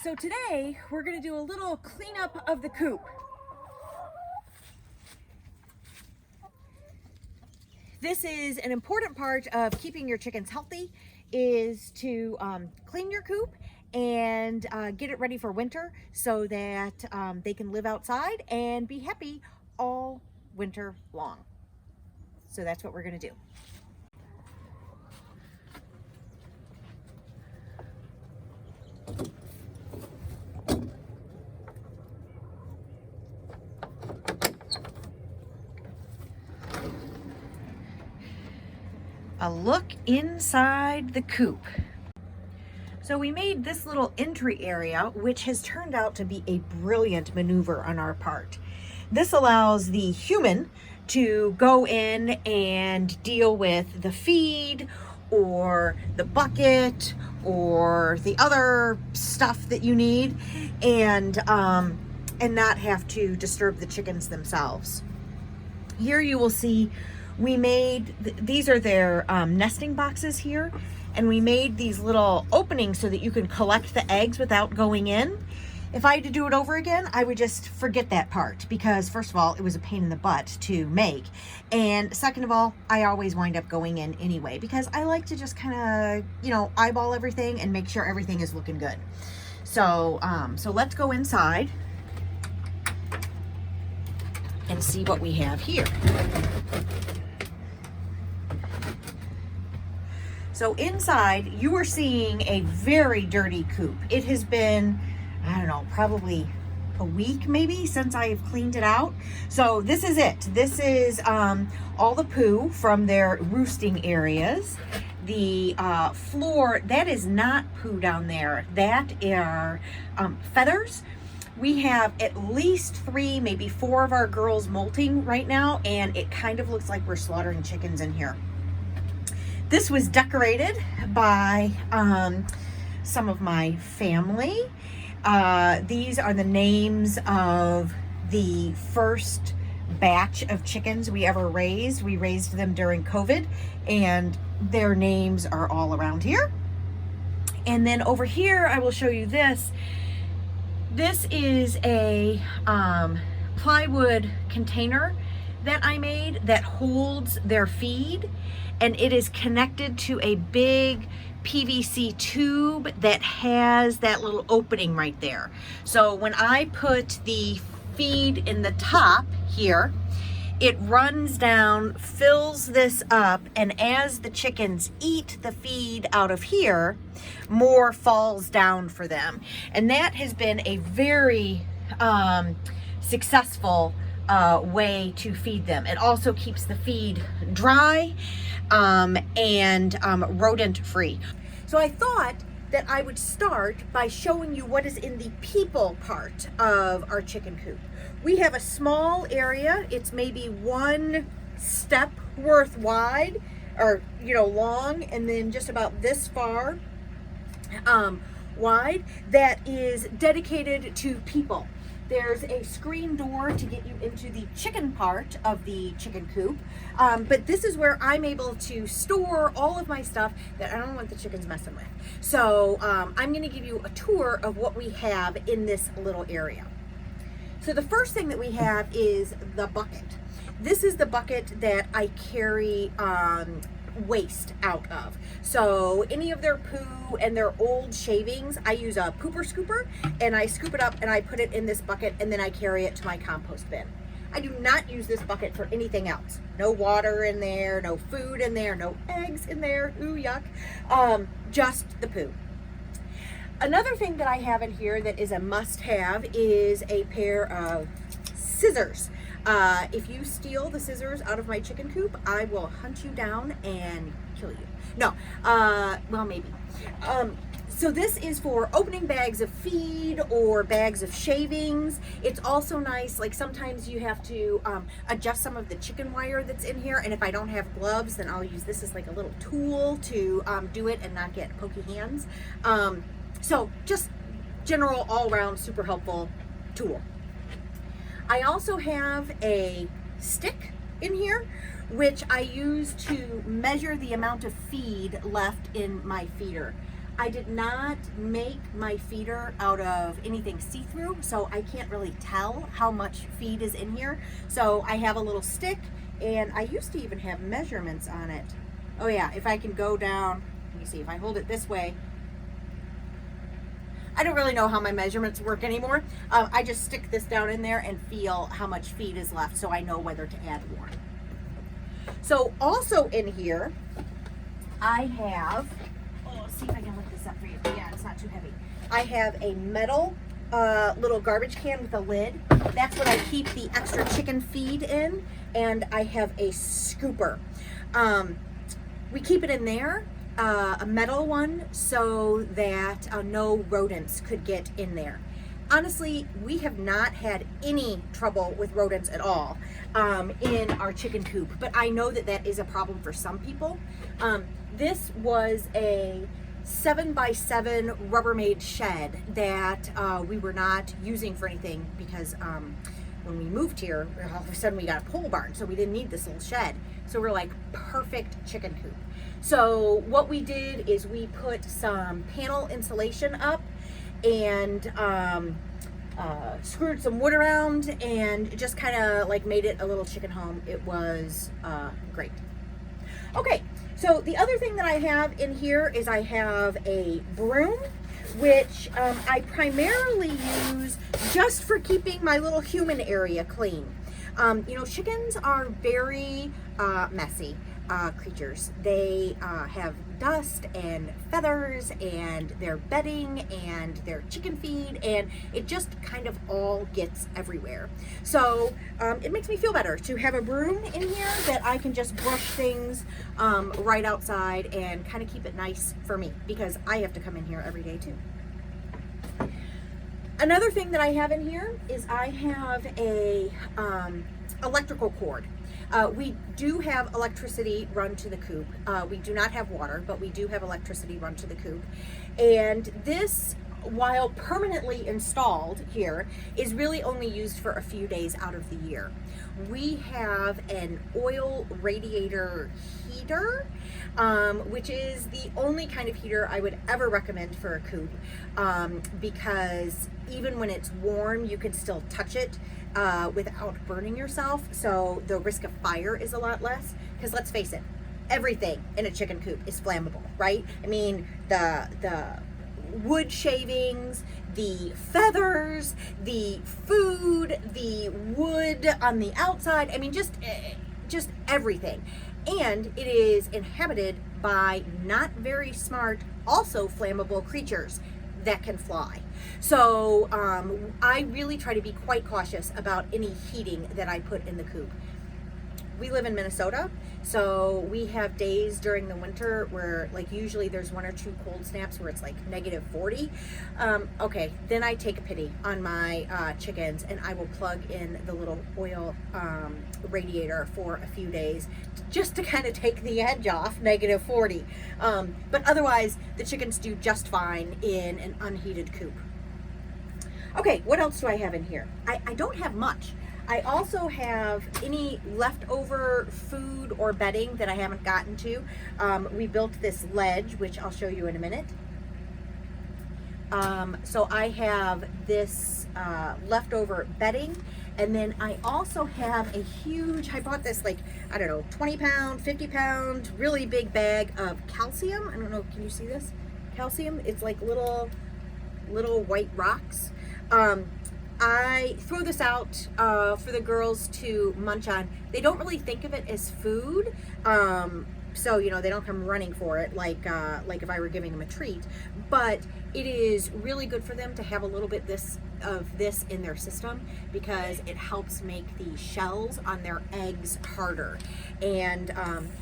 So today we're going to do a little cleanup of the coop. This is an important part of keeping your chickens healthy, is to clean your coop and get it ready for winter so that they can live outside and be happy all winter long. So that's what we're going to do. A look inside the coop. So we made this little entry area, which has turned out to be a brilliant maneuver on our part. This allows the human to go in and deal with the feed or the bucket or the other stuff that you need, and not have to disturb the chickens themselves. Here you will see we made, these are their nesting boxes here, and we made these little openings so that you can collect the eggs without going in. If I had to do it over again, I would just forget that part, because first of all, it was a pain in the butt to make, and second of all, I always wind up going in anyway, because I like to just kind of, eyeball everything and make sure everything is looking good. So, so let's go inside and see what we have here. So inside, you are seeing a very dirty coop. It has been, I don't know, probably a week maybe since I have cleaned it out. So this is it. This is all the poo from their roosting areas. The floor, that is not poo down there. That are feathers. We have at least 3, maybe 4 of our girls molting right now, and it kind of looks like we're slaughtering chickens in here. This was decorated by some of my family. These are the names of the first batch of chickens we ever raised. We raised them during COVID, and their names are all around here. And then over here, I will show you this. This is a plywood container that I made that holds their feed, and it is connected to a big PVC tube that has that little opening right there. So when I put the feed in the top here, it runs down, fills this up, and as the chickens eat the feed out of here, more falls down for them. And that has been a very successful way to feed them. It also keeps the feed dry and rodent free. So I thought that I would start by showing you what is in the people part of our chicken coop. We have a small area. It's maybe 1 step worth wide, or long, and then just about this far wide, that is dedicated to people. There's a screen door to get you into the chicken part of the chicken coop. But this is where I'm able to store all of my stuff that I don't want the chickens messing with. So I'm gonna give you a tour of what we have in this little area. So the first thing that we have is the bucket. This is the bucket that I carry waste out of. So any of their poo and their old shavings, I use a pooper scooper, and I scoop it up and I put it in this bucket, and then I carry it to my compost bin. I do not use this bucket for anything else. No water in there, no food in there, no eggs in there, ooh yuck, just the poo. Another thing that I have in here that is a must-have is a pair of scissors. If you steal the scissors out of my chicken coop, I will hunt you down and kill you. No, well, maybe. So this is for opening bags of feed or bags of shavings. It's also nice, like sometimes you have to adjust some of the chicken wire that's in here, and if I don't have gloves, then I'll use this as like a little tool to do it and not get pokey hands. So just general all-around super helpful tool. I also have a stick in here, which I use to measure the amount of feed left in my feeder. I did not make my feeder out of anything see-through, so I can't really tell how much feed is in here. So I have a little stick, and I used to even have measurements on it. Oh yeah, if I can go down, let me see, if I hold it this way, I don't really know how my measurements work anymore. I just stick this down in there and feel how much feed is left so I know whether to add more. So also in here, I have, let's see if I can lift this up for you. Yeah, it's not too heavy. I have a metal little garbage can with a lid. That's what I keep the extra chicken feed in. And I have a scooper. We keep it in there, a metal one, so that no rodents could get in there. Honestly, we have not had any trouble with rodents at all in our chicken coop, but I know that that is a problem for some people. This was a 7x7 Rubbermaid shed that we were not using for anything because when we moved here, all of a sudden we got a pole barn, so we didn't need this little shed. So we're like, perfect chicken coop. So what we did is we put some panel insulation up and screwed some wood around and just kind of like made it a little chicken home. It was great. Okay, so the other thing that I have in here is I have a broom, which I primarily use just for keeping my little human area clean. You know, chickens are very messy creatures. They have dust and feathers and their bedding and their chicken feed, and it just kind of all gets everywhere. So it makes me feel better to have a broom in here that I can just brush things right outside and kind of keep it nice for me, because I have to come in here every day too. Another thing that I have in here is I have a electrical cord. We do have electricity run to the coop. We do not have water, but we do have electricity run to the coop. And this, while permanently installed here, is really only used for a few days out of the year. We have an oil radiator heater, which is the only kind of heater I would ever recommend for a coop, because even when it's warm, you can still touch it without burning yourself. So the risk of fire is a lot less, because let's face it, everything in a chicken coop is flammable, right? I mean, the wood shavings, the feathers, the food, the wood on the outside, I mean, just everything. And it is inhabited by not very smart, also flammable creatures that can fly. So I really try to be quite cautious about any heating that I put in the coop. We live in Minnesota, so we have days during the winter where, like, usually there's 1 or 2 cold snaps where it's like -40. Okay, then I take a pity on my chickens, and I will plug in the little oil radiator for a few days just to kind of take the edge off -40. But otherwise, the chickens do just fine in an unheated coop. Okay, what else do I have in here? I don't have much. I also have any leftover food or bedding that I haven't gotten to. We built this ledge, which I'll show you in a minute. So I have this leftover bedding, and then I also have a huge, I bought this, like, I don't know, 20 pound, 50 pound, really big bag of calcium. I don't know, can you see this? Calcium, it's like little white rocks. I throw this out for the girls to munch on. They don't really think of it as food, so you know, they don't come running for it like if I were giving them a treat. But it is really good for them to have a little bit of this in their system, because it helps make the shells on their eggs harder. And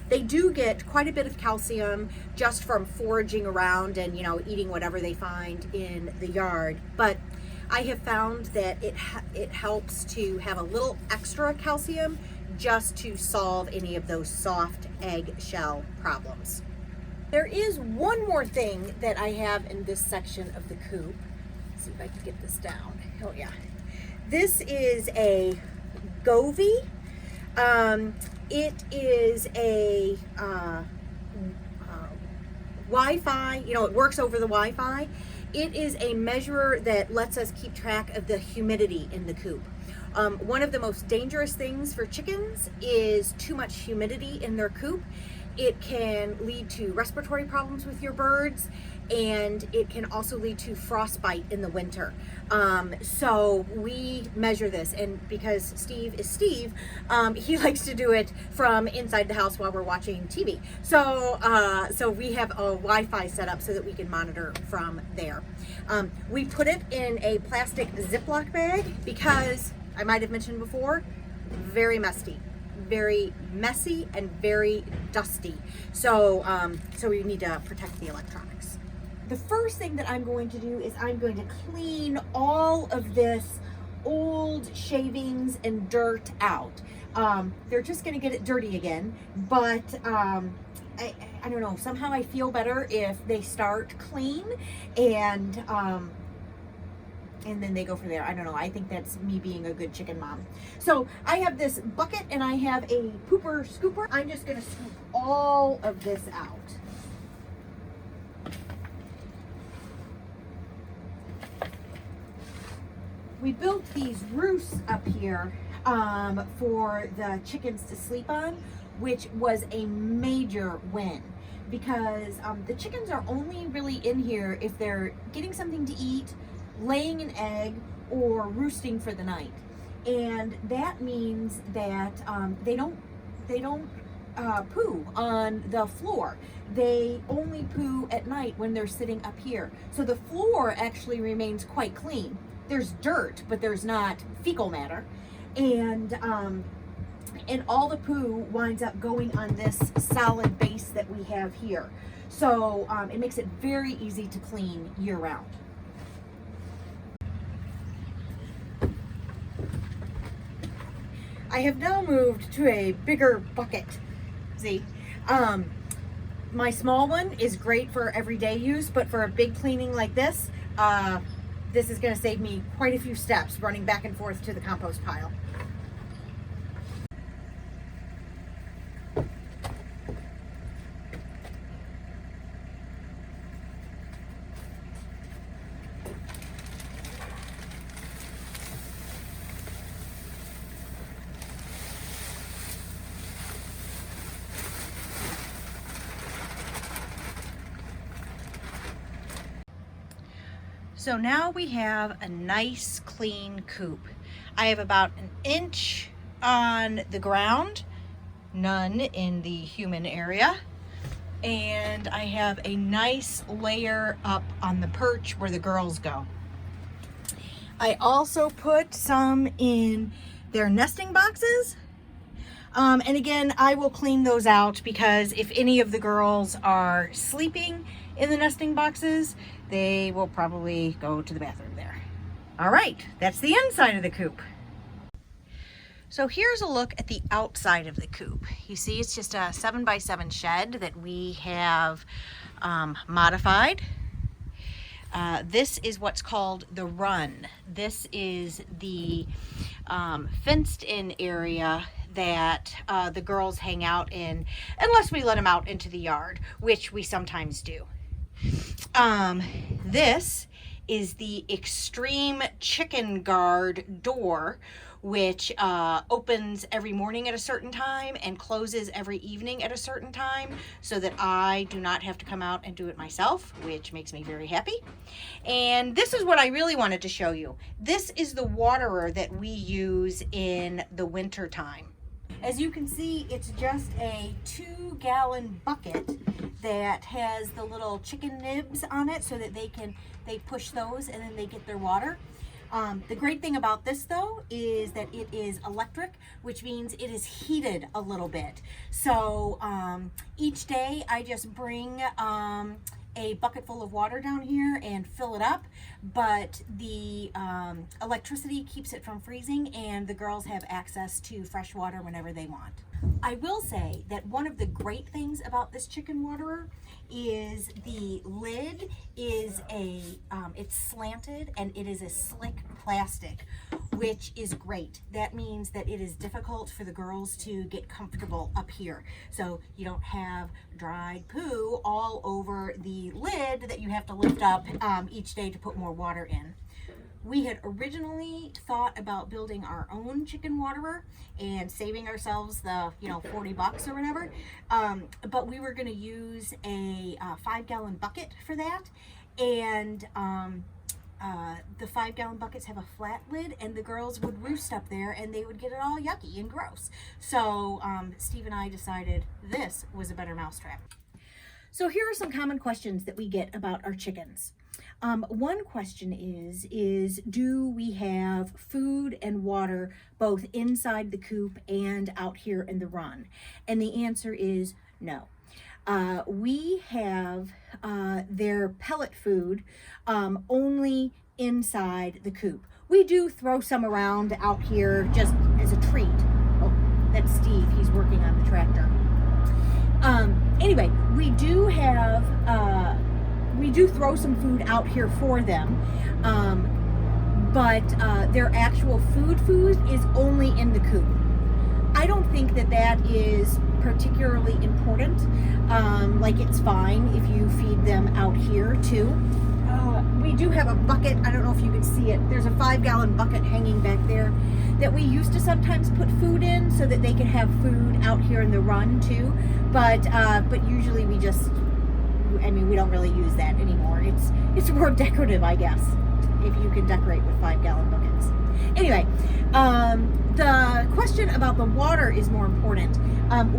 they do get quite a bit of calcium just from foraging around and, you know, eating whatever they find in the yard. But I have found that it helps to have a little extra calcium just to solve any of those soft egg shell problems. There is one more thing that I have in this section of the coop. Let's see if I can get this down. Oh yeah. This is a Govee. It is a Wi-Fi, you know, it works over the Wi-Fi. It is a measurer that lets us keep track of the humidity in the coop. One of the most dangerous things for chickens is too much humidity in their coop. It can lead to respiratory problems with your birds, and it can also lead to frostbite in the winter. So we measure this, and because Steve is Steve, he likes to do it from inside the house while we're watching TV. So we have a Wi-Fi set up so that we can monitor from there. We put it in a plastic Ziploc bag because, I might have mentioned before, very messy and very dusty. So we need to protect the electronics. The first thing that I'm going to do is I'm going to clean all of this old shavings and dirt out. They're just going to get it dirty again, but I don't know, somehow I feel better if they start clean and then they go from there. I don't know. I think that's me being a good chicken mom. So I have this bucket and I have a pooper scooper. I'm just going to scoop all of this out. We built these roofs up here for the chickens to sleep on, which was a major win because the chickens are only really in here if they're getting something to eat, laying an egg, or roosting for the night. And that means that they don't poo on the floor. They only poo at night when they're sitting up here. So the floor actually remains quite clean. There's dirt, but there's not fecal matter. And all the poo winds up going on this solid base that we have here. So it makes it very easy to clean year round. I have now moved to a bigger bucket. See, my small one is great for everyday use, but for a big cleaning like this, this is going to save me quite a few steps running back and forth to the compost pile. So now we have a nice clean coop. I have about an inch on the ground, none in the human area, and I have a nice layer up on the perch where the girls go. I also put some in their nesting boxes. And again, I will clean those out because if any of the girls are sleeping in the nesting boxes, they will probably go to the bathroom there. All right, that's the inside of the coop. So here's a look at the outside of the coop. You see it's just a 7x7 shed that we have modified. This is what's called the run. This is the fenced in area that the girls hang out in unless we let them out into the yard, which we sometimes do. This is the extreme chicken guard door, which opens every morning at a certain time and closes every evening at a certain time so that I do not have to come out and do it myself, which makes me very happy. And this is what I really wanted to show you. This is the waterer that we use in the winter time. As you can see, it's just a 2-gallon bucket that has the little chicken nibs on it so that they push those and then they get their water. The great thing about this though is that it is electric, which means it is heated a little bit. So each day I just bring a bucket full of water down here and fill it up, but the electricity keeps it from freezing and the girls have access to fresh water whenever they want. I will say that one of the great things about this chicken waterer is the lid is it's slanted and it is a slick plastic, which is great. That means that it is difficult for the girls to get comfortable up here. So you don't have dried poo all over the lid that you have to lift up each day to put more water in. We had originally thought about building our own chicken waterer and saving ourselves the, $40 or whatever. But we were going to use a 5-gallon bucket for that. And the 5-gallon buckets have a flat lid, and the girls would roost up there and they would get it all yucky and gross. So Steve and I decided this was a better mousetrap. So here are some common questions that we get about our chickens. One question is do we have food and water both inside the coop and out here in the run? And the answer is no. We have their pellet food only inside the coop. We do throw some around out here just as a treat. Oh, that's Steve. He's working on the tractor. Anyway, we do throw some food out here for them, but their actual food is only in the coop. I don't think that is particularly important. Like, it's fine if you feed them out here too. We do have a bucket. I don't know if you can see it. There's a 5-gallon bucket hanging back there that we used to sometimes put food in so that they could have food out here in the run too. But usually we don't really use that anymore. It's more decorative, I guess, if you can decorate with 5-gallon buckets. Anyway, the question about the water is more important.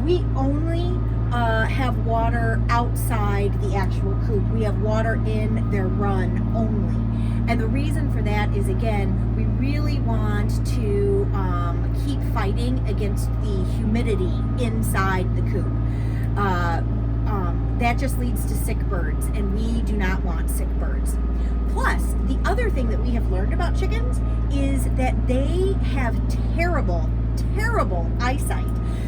We only have water outside the actual coop. We have water in their run only. And the reason for that is, again, we really want to keep fighting against the humidity inside the coop. That just leads to sick birds, and we do not want sick birds. Plus, the other thing that we have learned about chickens is that they have terrible eyesight.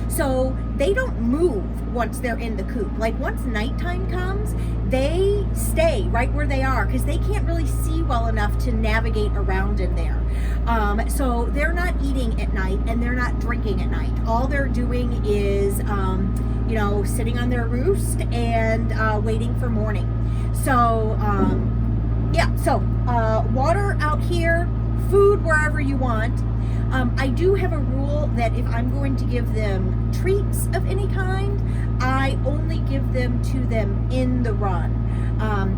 So they don't move once they're in the coop. Like, once nighttime comes, they stay right where they are because they can't really see well enough to navigate around in there. So they're not eating at night and they're not drinking at night. All they're doing is, sitting on their roost and waiting for morning. So, water out here, food wherever you want. I do have a rule that if I'm going to give them treats of any kind, I only give them to them in the run.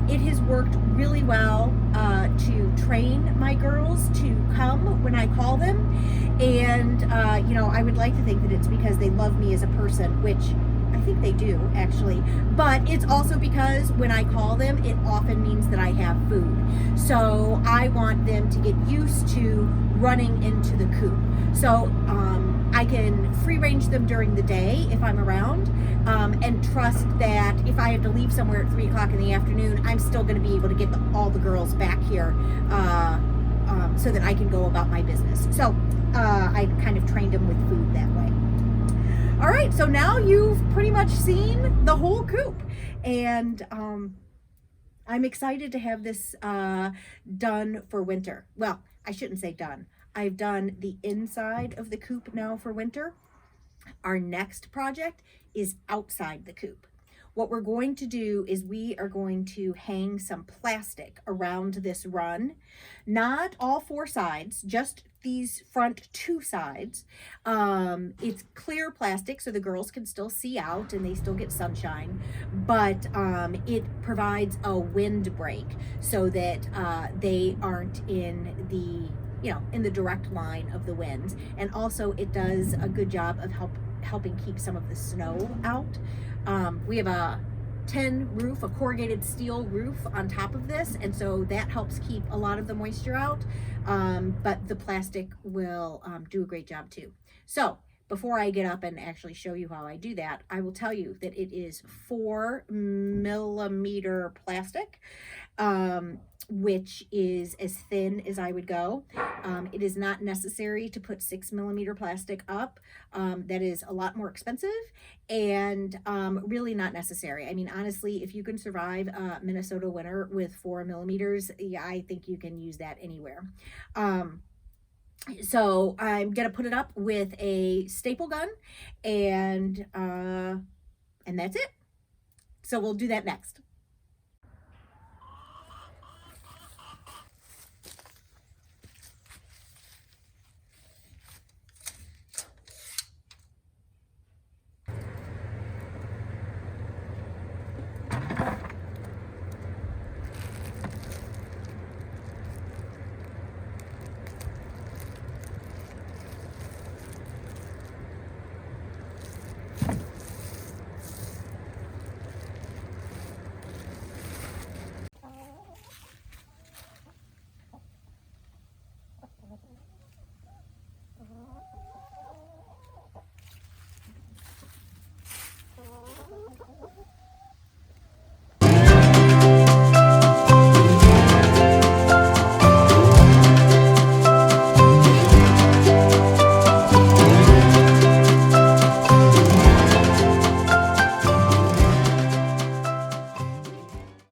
It has worked really well to train my girls to come when I call them. And, I would like to think that it's because they love me as a person, which I think they do, actually. But it's also because when I call them, it often means that I have food. So I want them to get used to running into the coop. So I can free range them during the day if I'm around, and trust that if I have to leave somewhere at 3 o'clock in the afternoon, I'm still going to be able to get all the girls back here so that I can go about my business. So I kind of trained them with food that way. All right, so now you've pretty much seen the whole coop, and I'm excited to have this done for winter. Well, I shouldn't say done. I've done the inside of the coop now for winter. Our next project is outside the coop. What we're going to do is we are going to hang some plastic around this run. Not all 4 sides, just these front 2 sides. It's clear plastic so the girls can still see out and they still get sunshine, but it provides a wind break so that they aren't in the direct line of the winds. And also it does a good job of helping keep some of the snow out. We have a tin roof, a corrugated steel roof on top of this, and so that helps keep a lot of the moisture out, but the plastic will do a great job too. So before I get up and actually show you how I do that, I will tell you that it is 4mm plastic, which is as thin as I would go. It is not necessary to put 6mm plastic up. That is a lot more expensive and really not necessary. I mean, honestly, if you can survive a Minnesota winter with 4mm, yeah, I think you can use that anywhere. So I'm gonna put it up with a staple gun, and that's it. So we'll do that next.